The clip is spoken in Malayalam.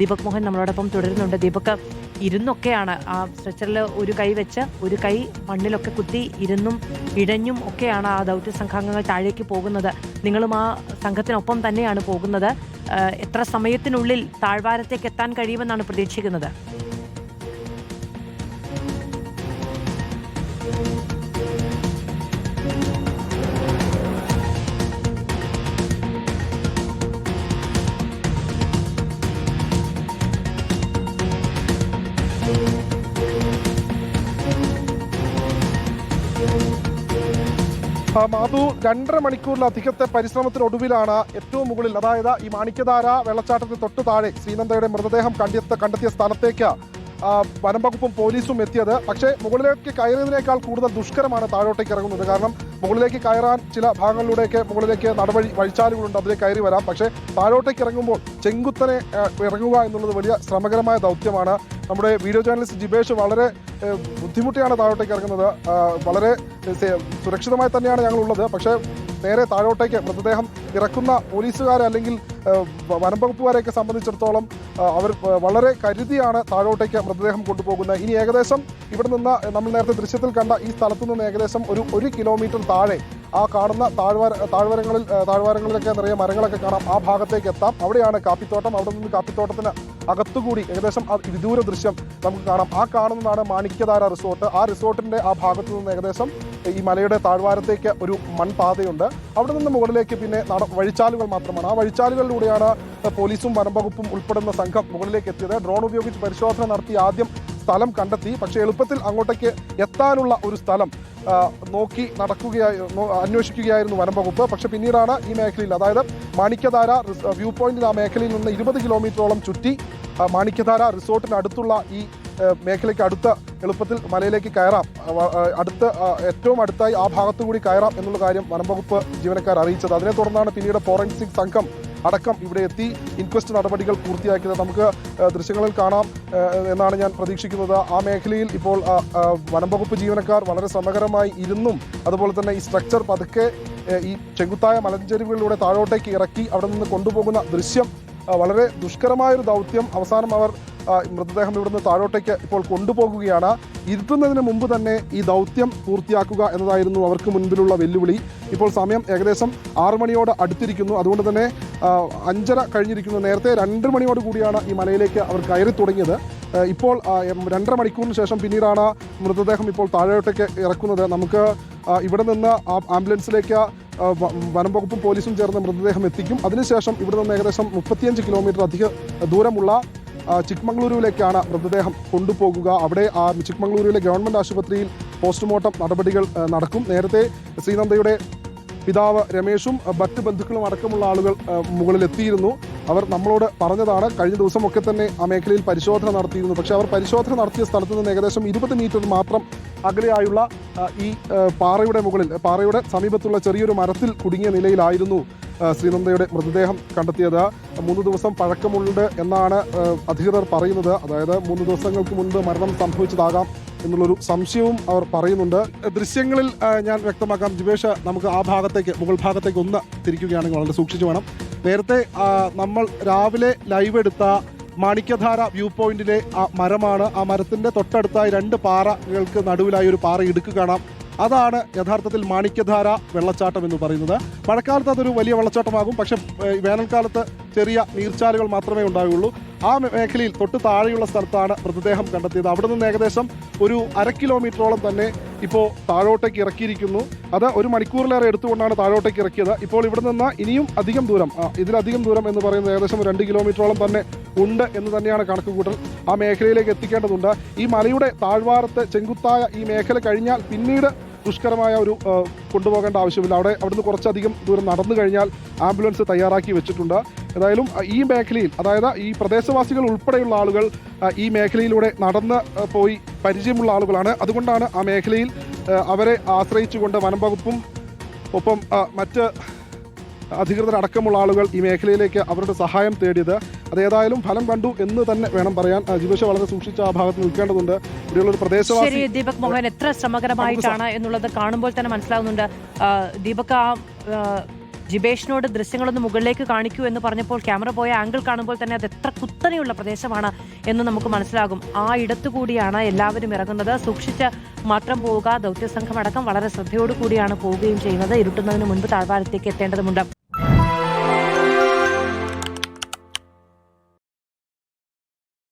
ദീപക് മോഹൻ നമ്മളോടൊപ്പം തുടരുന്നുണ്ട്. ദീപക്, ഇരുന്നൊക്കെയാണ് ആ സ്ട്രെച്ചറിൽ ഒരു കൈ വെച്ച് ഒരു കൈ മണ്ണിലൊക്കെ കുത്തി ഇരുന്നും ഇഴഞ്ഞും ഒക്കെയാണ് ആ ദൗത്യ സംഘാംഗങ്ങൾ താഴേക്ക് പോകുന്നത്. നിങ്ങളും ആ സംഘത്തിനൊപ്പം തന്നെയാണ് പോകുന്നത്. എത്ര സമയത്തിനുള്ളിൽ താഴ്വാരത്തേക്ക് എത്താൻ കഴിയുമെന്നാണ് പ്രതീക്ഷിക്കുന്നത്? മാധു, 2.5 മണിക്കൂറിലധികത്തെ പരിശ്രമത്തിനൊടുവിലാണ് ഏറ്റവും മുകളിൽ, അതായത് ഈ മാണിക്യധാര വെള്ളച്ചാട്ടത്തിന് തൊട്ടു താഴെ ശ്രീനന്ദയുടെ മൃതദേഹം കണ്ടെത്തിയ സ്ഥലത്തേക്ക് വനം വകുപ്പും പോലീസും എത്തിയത്. പക്ഷേ മുകളിലേക്ക് കയറിയതിനേക്കാൾ കൂടുതൽ ദുഷ്കരമാണ് താഴോട്ടേക്ക് ഇറങ്ങുന്നത്. കാരണം മുകളിലേക്ക് കയറാൻ ചില ഭാഗങ്ങളിലൂടെയൊക്കെ മുകളിലേക്ക് വഴിച്ചാലുകളുണ്ട്, അതിലേക്ക് കയറി വരാം. പക്ഷേ താഴോട്ടേക്ക് ഇറങ്ങുമ്പോൾ ചെങ്കുത്തനെ ഇറങ്ങുക എന്നുള്ളത് വലിയ ശ്രമകരമായ ദൗത്യമാണ്. നമ്മുടെ വീഡിയോ ജേർണലിസ്റ്റ് ജിബേഷ് വളരെ ബുദ്ധിമുട്ടിയാണ് താഴോട്ടേക്ക് ഇറങ്ങുന്നത്. വളരെ സുരക്ഷിതമായി തന്നെയാണ് ഞങ്ങളുള്ളത്. പക്ഷേ നേരെ താഴോട്ടേക്ക് മൃതദേഹം ഇറക്കുന്ന പോലീസുകാരെ അല്ലെങ്കിൽ വനം വകുപ്പുകാരെയൊക്കെ സംബന്ധിച്ചിടത്തോളം അവർ വളരെ കരുതിയാണ് താഴോട്ടേക്ക് മൃതദേഹം കൊണ്ടുപോകുന്നത്. ഇനി ഏകദേശം ഇവിടെ നിന്ന് നമ്മൾ നേരത്തെ ദൃശ്യത്തിൽ കണ്ട ഈ സ്ഥലത്തു നിന്ന് ഏകദേശം ഒരു കിലോമീറ്റർ താഴെ ആ കാണുന്ന താഴ്വാരങ്ങളിലൊക്കെ നിറയെ മരങ്ങളൊക്കെ കാണാം. ആ ഭാഗത്തേക്ക് എത്താം. അവിടെയാണ് കാപ്പിത്തോട്ടം. അവിടെ നിന്ന് കാപ്പിത്തോട്ടത്തിന് അകത്തുകൂടി ഏകദേശം വിദൂര ദൃശ്യം നമുക്ക് കാണാം. ആ കാണുന്നതാണ് മാണിക്യധാര റിസോർട്ട്. ആ റിസോർട്ടിന്റെ ആ ഭാഗത്തു നിന്ന് ഏകദേശം ഈ മലയുടെ താഴ്വാരത്തേക്ക് ഒരു മൺപാതയുണ്ട്. അവിടെ നിന്ന് മുകളിലേക്ക് പിന്നെ വഴിച്ചാലുകൾ മാത്രമാണ്. ആ വഴിച്ചാലുകളിലൂടെയാണ് പോലീസും വനംവകുപ്പും ഉൾപ്പെടുന്ന സംഘം മുകളിലേക്ക് എത്തിയത്. ഡ്രോൺ ഉപയോഗിച്ച് പരിശോധന നടത്തി ആദ്യം സ്ഥലം കണ്ടെത്തി. പക്ഷേ എളുപ്പത്തിൽ അങ്ങോട്ടേക്ക് എത്താനുള്ള ഒരു സ്ഥലം നോക്കി അന്വേഷിക്കുകയായിരുന്നു വനം വകുപ്പ്. പക്ഷെ പിന്നീടാണ് ഈ മേഖലയിൽ, അതായത് മാണിക്യധാര വ്യൂ പോയിന്റിൽ, ആ മേഖലയിൽ നിന്ന് 20 കിലോമീറ്ററോളം ചുറ്റി മാണിക്യധാര റിസോർട്ടിന് അടുത്തുള്ള ഈ മേഖലയ്ക്ക് എളുപ്പത്തിൽ മലയിലേക്ക് കയറാം, ഏറ്റവും അടുത്തായി ആ ഭാഗത്തു കൂടി കയറാം എന്നുള്ള കാര്യം വനം വകുപ്പ് ജീവനക്കാർ അറിയിച്ചത്. അതിനെ തുടർന്നാണ് പിന്നീട് ഫോറൻസിക് സംഘം അടക്കം ഇവിടെ എത്തി ഇൻക്വസ്റ്റ് നടപടികൾ പൂർത്തിയാക്കിയത്. നമുക്ക് ദൃശ്യങ്ങളിൽ കാണാം എന്നാണ് ഞാൻ പ്രതീക്ഷിക്കുന്നത്. ആ മേഖലയിൽ ഇപ്പോൾ വനം വകുപ്പ് ജീവനക്കാർ വളരെ ശ്രമകരമായി ഇരുന്നും അതുപോലെ തന്നെ ഈ സ്ട്രക്ചർ പതുക്കെ ഈ ചെങ്കുത്തായ മലഞ്ചെരുവുകളിലൂടെ താഴോട്ടേക്ക് ഇറക്കി അവിടെ നിന്ന് കൊണ്ടുപോകുന്ന ദൃശ്യം വളരെ ദുഷ്കരമായൊരു ദൗത്യം. അവസാനം അവർ മൃതദേഹം ഇവിടുന്ന് താഴോട്ടേക്ക് ഇപ്പോൾ കൊണ്ടുപോകുകയാണ്. ഇരുട്ടുന്നതിന് മുമ്പ് തന്നെ ഈ ദൗത്യം പൂർത്തിയാക്കുക എന്നതായിരുന്നു അവർക്ക് മുൻപിലുള്ള വെല്ലുവിളി. ഇപ്പോൾ സമയം ഏകദേശം 6 മണിയോട് അടുത്തിരിക്കുന്നു. അതുകൊണ്ട് തന്നെ 5:30 കഴിഞ്ഞിരിക്കുന്നു. നേരത്തെ 2 മണിയോട് കൂടിയാണ് ഈ മലയിലേക്ക് അവർ കയറി തുടങ്ങിയത്. ഇപ്പോൾ 2.5 മണിക്കൂറിന് ശേഷം പിന്നീടാണ് മൃതദേഹം ഇപ്പോൾ താഴോട്ടേക്ക് ഇറക്കുന്നത്. നമുക്ക് ഇവിടെ നിന്ന് ആംബുലൻസിലേക്ക് വനം വകുപ്പും പോലീസും ചേർന്ന് മൃതദേഹം എത്തിക്കും. അതിനുശേഷം ഇവിടെ നിന്ന് ഏകദേശം 35 കിലോമീറ്റർ അധികം ദൂരമുള്ള ചിക്മംഗ്ലൂരുവിലേക്കാണ് മൃതദേഹം കൊണ്ടുപോകുക. അവിടെ ചിക്മംഗ്ലൂരുവിലെ ഗവൺമെൻറ് ആശുപത്രിയിൽ പോസ്റ്റ്മോർട്ടം നടപടികൾ നടക്കും. നേരത്തെ ശ്രീനന്ദയുടെ പിതാവ് രമേശും മറ്റ് ബന്ധുക്കളും അടക്കമുള്ള ആളുകൾ മുകളിലെത്തിയിരുന്നു. അവർ നമ്മളോട് പറഞ്ഞതാണ്, കഴിഞ്ഞ ദിവസമൊക്കെ തന്നെ ആ മേഖലയിൽ പരിശോധന നടത്തിയിരുന്നു. പക്ഷേ അവർ പരിശോധന നടത്തിയ സ്ഥലത്ത് നിന്ന് ഏകദേശം 20 മീറ്റർ മാത്രം അകലെയായുള്ള ഈ പാറയുടെ സമീപത്തുള്ള ചെറിയൊരു മരത്തിൽ കുടുങ്ങിയ നിലയിലായിരുന്നു ശ്രീനന്ദയുടെ മൃതദേഹം കണ്ടെത്തിയത്. 3 ദിവസം പഴക്കമുണ്ട് എന്നാണ് അധികൃതർ പറയുന്നത്. അതായത് 3 ദിവസങ്ങൾക്ക് മുൻപ് മരണം സംഭവിച്ചതാകാം എന്നുള്ളൊരു സംശയവും അവർ പറയുന്നുണ്ട്. ദൃശ്യങ്ങളിൽ ഞാൻ വ്യക്തമാക്കാം ജിബേഷ്, നമുക്ക് ആ ഭാഗത്തേക്ക്, മുകൾ ഭാഗത്തേക്ക് ഒന്ന് തിരിക്കുകയാണെങ്കിൽ വളരെ സൂക്ഷിച്ചു വേണം. നേരത്തെ നമ്മൾ രാവിലെ ലൈവ് എടുത്ത മാണിക്യധാര വ്യൂ പോയിന്റിലെ ആ മരമാണ്. ആ മരത്തിൻ്റെ തൊട്ടടുത്തായി 2 പാറകൾക്ക് നടുവിലായി ഒരു പാറ ഇടുക്ക് കാണാം. അതാണ് യഥാർത്ഥത്തിൽ മാണിക്യധാര വെള്ളച്ചാട്ടം എന്ന് പറയുന്നത്. മഴക്കാലത്ത് അതൊരു വലിയ വെള്ളച്ചാട്ടമാകും. പക്ഷെ വേനൽക്കാലത്ത് ചെറിയ നീർച്ചാലുകൾ മാത്രമേ ഉണ്ടാവുകയുള്ളൂ. ആ മേഖലയിൽ തൊട്ട് താഴെയുള്ള സ്ഥലത്താണ് മൃതദേഹം കണ്ടെത്തിയത്. അവിടെ നിന്ന് ഏകദേശം ഒരു 1/2 കിലോമീറ്ററോളം തന്നെ ഇപ്പോൾ താഴോട്ടേക്ക് ഇറക്കിയിരിക്കുന്നു. അത് 1 മണിക്കൂറിലേറെ എടുത്തുകൊണ്ടാണ് താഴോട്ടേക്ക് ഇറക്കിയത്. ഇപ്പോൾ ഇവിടെ നിന്ന് ഇനിയും അധികം ദൂരം, ഇതിലധികം ദൂരം എന്ന് പറയുന്നത് ഏകദേശം 2 കിലോമീറ്ററോളം തന്നെ ഉണ്ട് എന്ന് തന്നെയാണ് കണക്കുകൂട്ടൽ. ആ മേഖലയിലേക്ക് എത്തിക്കേണ്ടതുണ്ട്. ഈ മലയുടെ താഴ്വാരത്ത് ചെങ്കുത്തായ ഈ മേഖല കഴിഞ്ഞാൽ പിന്നീട് ദുഷ്കരമായ ഒരു കൊണ്ടുപോകേണ്ട ആവശ്യമില്ല. അവിടുന്ന് കുറച്ചധികം ദൂരം നടന്നു കഴിഞ്ഞാൽ ആംബുലൻസ് തയ്യാറാക്കി വെച്ചിട്ടുണ്ട്. ഏതായാലും ഈ മേഖലയിൽ, അതായത് ഈ പ്രദേശവാസികൾ ഉൾപ്പെടെയുള്ള ആളുകൾ ഈ മേഖലയിലൂടെ നടന്ന് പോയി പരിചയമുള്ള ആളുകളാണ്. അതുകൊണ്ടാണ് ആ മേഖലയിൽ അവരെ ആശ്രയിച്ചുകൊണ്ട് വനം വകുപ്പും ഒപ്പം മറ്റ് അധികൃതരടക്കമുള്ള ആളുകൾ ഈ മേഖലയിലേക്ക് അവരുടെ സഹായം തേടിയത്. അതേതായാലും ഫലം കണ്ടു എന്ന് തന്നെ വേണം പറയാൻ. ജിബേഷ വളരെ സൂക്ഷിച്ച ആ ഭാഗത്ത് നിൽക്കേണ്ടതുണ്ട്. ഇവിടെയുള്ള ഒരു പ്രദേശവാസി ദീപക് മോഹൻ എത്ര ശ്രമകരമായിട്ടാണ് എന്നുള്ളത് കാണുമ്പോൾ തന്നെ മനസ്സിലാകുന്നുണ്ട്. ദീപക്, ജിബേഷിനോട് ദൃശ്യങ്ങളൊന്ന് മുകളിലേക്ക് കാണിക്കൂ എന്ന് പറഞ്ഞപ്പോൾ ക്യാമറ പോയ ആംഗിൾ കാണുമ്പോൾ തന്നെ അത് എത്ര കുത്തനെയുള്ള പ്രദേശമാണ് എന്ന് നമുക്ക് മനസ്സിലാകും. ആ ഇടത്തുകൂടിയാണ് എല്ലാവരും ഇറങ്ങുന്നത്. സൂക്ഷിച്ച് മാത്രം പോവുക. ദൗത്യസംഘം അടക്കം വളരെ ശ്രദ്ധയോടു കൂടിയാണ് പോവുകയും ചെയ്യുന്നത്. ഇരുട്ടുന്നതിന് മുൻപ് താഴ്വാരത്തേക്ക് എത്തേണ്ടതുണ്ട്.